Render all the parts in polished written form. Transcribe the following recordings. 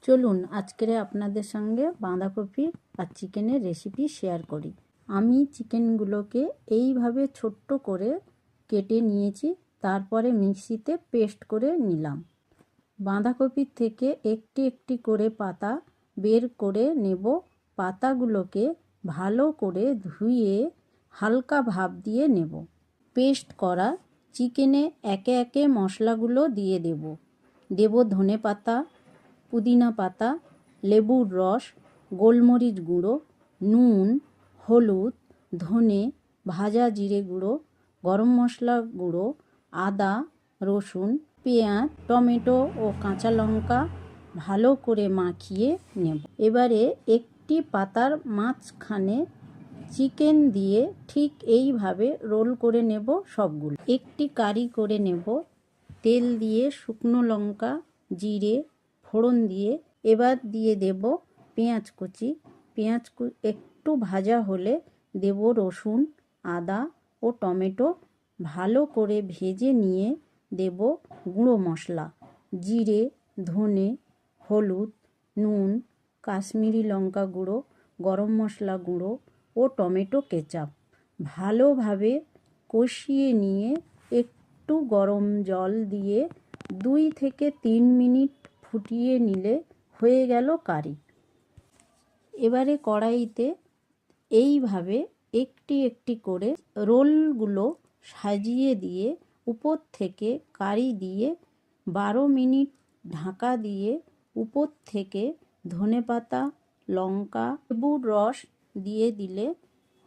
চলুন আজকের আপনাদের সঙ্গে বাঁধাকপি আর চিকেনের রেসিপি শেয়ার করি। আমি চিকেনগুলোকে এইভাবে ছোট্ট করে কেটে নিয়েছি, তারপরে মিক্সিতে পেস্ট করে নিলাম। বাঁধাকপির থেকে একটি একটি করে পাতা বের করে নেব। পাতাগুলোকে ভালো করে ধুয়ে হালকা ভাপ দিয়ে নেব। পেস্ট করা চিকেনে একে একে মশলাগুলো দিয়ে দেব ধনে পাতা, পুদিনা পাতা, লেবুর রস, গোলমরিচ গুঁড়ো, নুন, হলুদ, ধনে, ভাজা জিরে গুঁড়ো, গরম মশলা গুঁড়ো, আদা, রসুন, পেঁয়াজ, টমেটো ও কাঁচা লঙ্কা ভালো করে মাখিয়ে নেব। এবারে একটি পাতার মাঝখানে চিকেন দিয়ে ঠিক এইভাবে রোল করে নেব সবগুলো। একটি কারি করে নেব। তেল দিয়ে শুকনো লঙ্কা, জিরে ফোড়ন দিয়ে এবার দিয়ে দেব পেঁয়াজ কুচি। একটু ভাজা হলে দেব রসুন, আদা ও টমেটো। ভালো করে ভেজে নিয়ে দেব গুঁড়ো মশলা, জিরে, ধনে, হলুদ, নুন, কাশ্মীরি লঙ্কা গুঁড়ো, গরম মশলা গুঁড়ো ও টমেটো কেচাপ। ভালোভাবে কষিয়ে নিয়ে একটু গরম জল দিয়ে 2 থেকে 3 মিনিট ফুটিয়ে নিলে হয়ে গেল কারি। এবারে কড়াইতে এইভাবে একটি একটি করে রোলগুলো সাজিয়ে দিয়ে উপর থেকে কারি দিয়ে 12 মিনিট ঢাকা দিয়ে উপর থেকে ধনেপাতা, লঙ্কা, লেবুর রস দিয়ে দিলে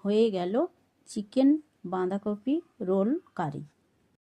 হয়ে গেল চিকেন বাঁধাকপি রোল কারি।